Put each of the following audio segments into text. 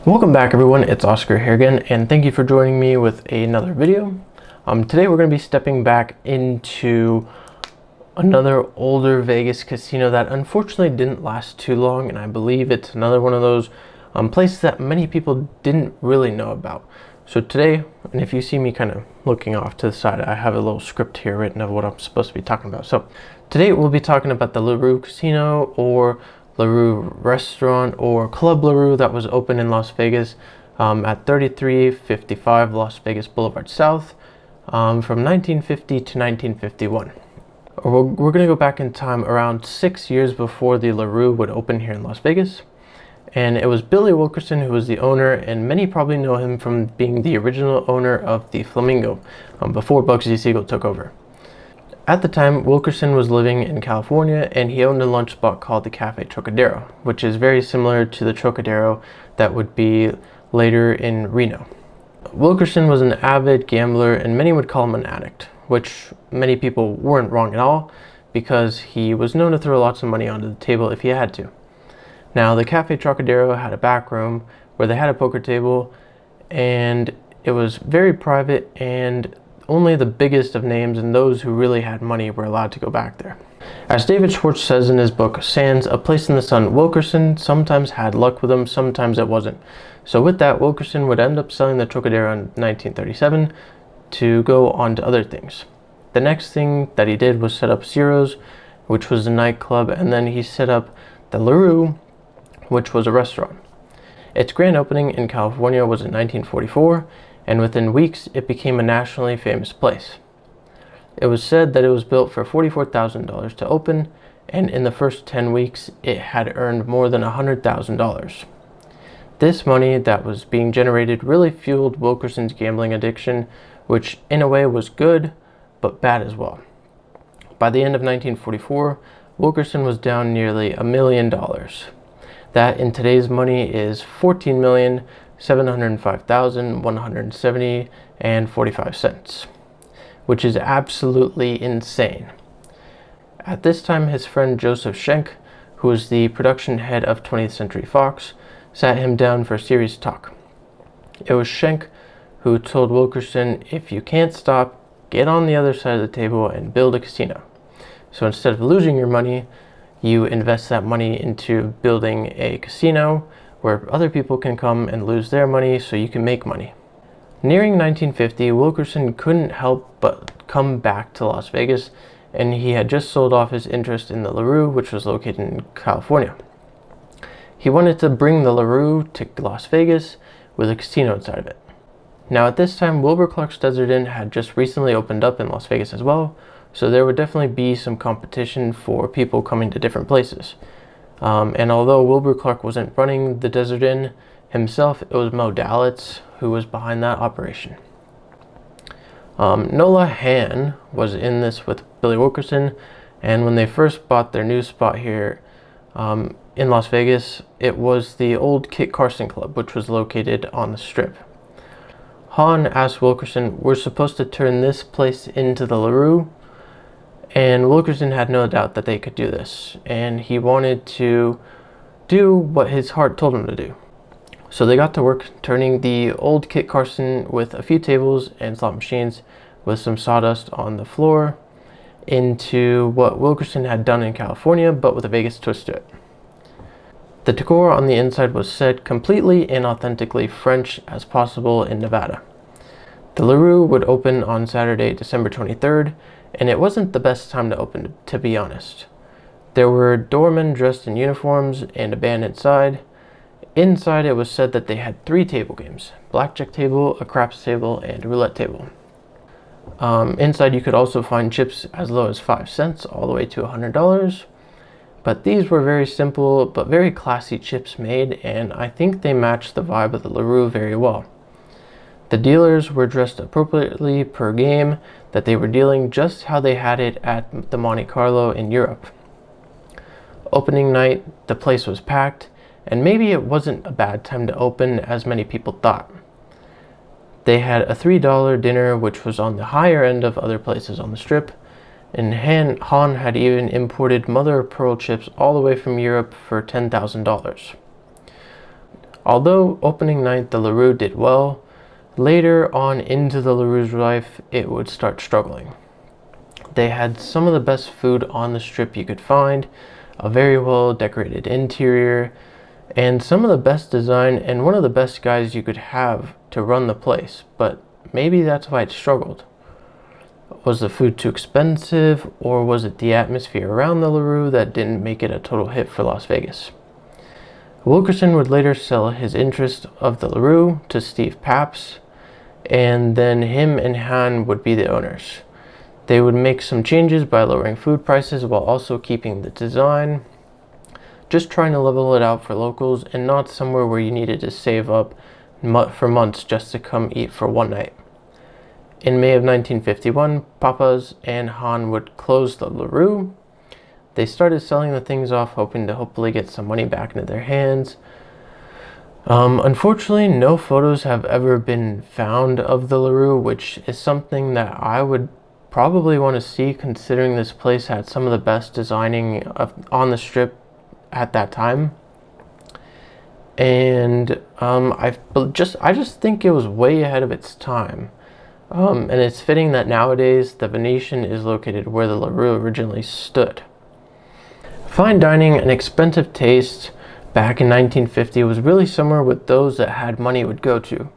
Welcome back everyone, it's Oscar here again, and thank you for joining me with another video. Today we're going to be stepping back into another older Vegas casino that unfortunately didn't last too long, and I believe it's another one of those places that many people didn't really know about. So today, and if you see me kind of looking off to the side, I have a little script here written of what I'm supposed to be talking about. So today we'll be talking about the LaRue Casino, or LaRue Restaurant, or Club LaRue, that was open in Las Vegas at 3355 Las Vegas Boulevard South from 1950 to 1951. We're going to go back in time around 6 years before the LaRue would open here in Las Vegas. And it was Billy Wilkerson who was the owner, and many probably know him from being the original owner of the Flamingo before Bugsy Siegel took over. At the time, Wilkerson was living in California, and he owned a lunch spot called the Cafe Trocadero, which is very similar to the Trocadero that would be later in Reno. Wilkerson was an avid gambler, and many would call him an addict, which many people weren't wrong at all, because he was known to throw lots of money onto the table if he had to. Now, the Cafe Trocadero had a back room where they had a poker table, and it was very private, and only the biggest of names and those who really had money were allowed to go back there. As David Schwartz says in his book, Sands, A Place in the Sun, Wilkerson sometimes had luck with him, sometimes it wasn't. So with that, Wilkerson would end up selling the Trocadero in 1937 to go on to other things. The next thing that he did was set up Ciro's, which was a nightclub, and then he set up the LaRue, which was a restaurant. Its grand opening in California was in 1944, and within weeks it became a nationally famous place. It was said that it was built for $44,000 to open, and in the first 10 weeks it had earned more than $100,000. This money that was being generated really fueled Wilkerson's gambling addiction, which in a way was good, but bad as well. By the end of 1944, Wilkerson was down nearly $1 million. That in today's money is $14,705,170.45, which is absolutely insane. At this time, his friend Joseph Schenck, who was the production head of 20th Century Fox, sat him down for a serious talk. It was Schenck who told Wilkerson, if you can't stop, get on the other side of the table and build a casino. So instead of losing your money, you invest that money into building a casino where other people can come and lose their money so you can make money. Nearing 1950, Wilkerson couldn't help but come back to Las Vegas, and he had just sold off his interest in the LaRue, which was located in California. He wanted to bring the LaRue to Las Vegas with a casino inside of it. Now at this time, Wilbur Clark's Desert Inn had just recently opened up in Las Vegas as well, so there would definitely be some competition for people coming to different places. And although Wilbur Clark wasn't running the Desert Inn himself, it was Mo Dalitz who was behind that operation. Nola Hann was in this with Billy Wilkerson, and when they first bought their new spot here in Las Vegas, it was the old Kit Carson Club, which was located on the Strip. Hann asked Wilkerson, "We're supposed to turn this place into the LaRue?" And Wilkerson had no doubt that they could do this, and he wanted to do what his heart told him to do. So they got to work turning the old Kit Carson with a few tables and slot machines with some sawdust on the floor into what Wilkerson had done in California, but with a Vegas twist to it. The decor on the inside was set completely and authentically French as possible in Nevada. The LaRue would open on Saturday, December 23rd, and it wasn't the best time to open, to be honest. There were doormen dressed in uniforms and a band inside. Inside, it was said that they had 3 table games: blackjack table, a craps table, and a roulette table. Inside, you could also find chips as low as 5 cents all the way to $100. But these were very simple but very classy chips made, and I think they matched the vibe of the LaRue very well. The dealers were dressed appropriately per game, that they were dealing just how they had it at the Monte Carlo in Europe. Opening night, the place was packed, and maybe it wasn't a bad time to open as many people thought. They had a $3 dinner, which was on the higher end of other places on the Strip, and Han had even imported mother of pearl chips all the way from Europe for $10,000. Although opening night the LaRue did well, later on into the LaRue's life it would start struggling. They had some of the best food on the strip you could find, a very well decorated interior, and some of the best design, and one of the best guys you could have to run the place, but maybe that's why it struggled. Was the food too expensive, or was it the atmosphere around the LaRue that didn't make it a total hit for Las Vegas? Wilkerson would later sell his interest of the LaRue to Steve Papps, and then him and Han would be the owners. They would make some changes by lowering food prices while also keeping the design, just trying to level it out for locals and not somewhere where you needed to save up for months just to come eat for one night. In May of 1951, Pappas and Han would close the LaRue. They started selling the things off, hoping to hopefully get some money back into their hands. Unfortunately, no photos have ever been found of the LaRue, which is something that I would probably want to see, considering this place had some of the best designing on the strip at that time. And I just think it was way ahead of its time. And it's fitting that nowadays the Venetian is located where the LaRue originally stood. Fine dining and expensive taste back in 1950 was really somewhere with those that had money would go to.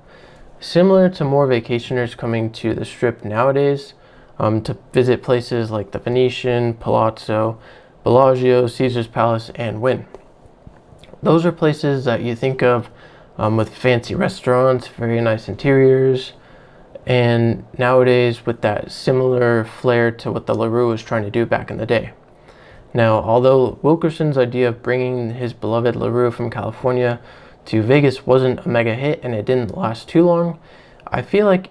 Similar to more vacationers coming to the strip nowadays to visit places like the Venetian, Palazzo, Bellagio, Caesar's Palace, and Wynn. Those are places that you think of with fancy restaurants, very nice interiors, and nowadays with that similar flair to what the LaRue was trying to do back in the day. Now, although Wilkerson's idea of bringing his beloved LaRue from California to Vegas wasn't a mega hit and it didn't last too long, I feel like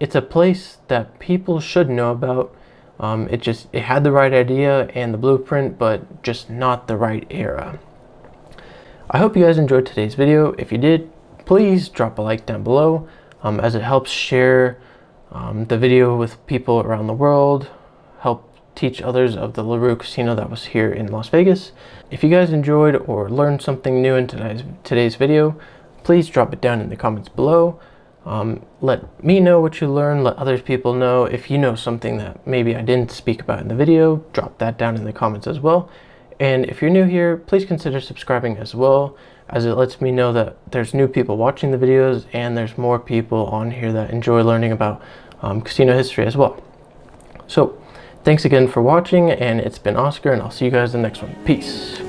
it's a place that people should know about. It had the right idea and the blueprint, but just not the right era. I hope you guys enjoyed today's video. If you did, please drop a like down below, as it helps share the video with people around the world, help teach others of the LaRue Casino that was here in Las Vegas. If you guys enjoyed or learned something new in today's video, please drop it down in the comments below. Let me know what you learned, let other people know. If you know something that maybe I didn't speak about in the video, drop that down in the comments as well. And if you're new here, please consider subscribing as well, as it lets me know that there's new people watching the videos and there's more people on here that enjoy learning about casino history as well. So thanks again for watching, and it's been Oscar, and I'll see you guys in the next one. Peace.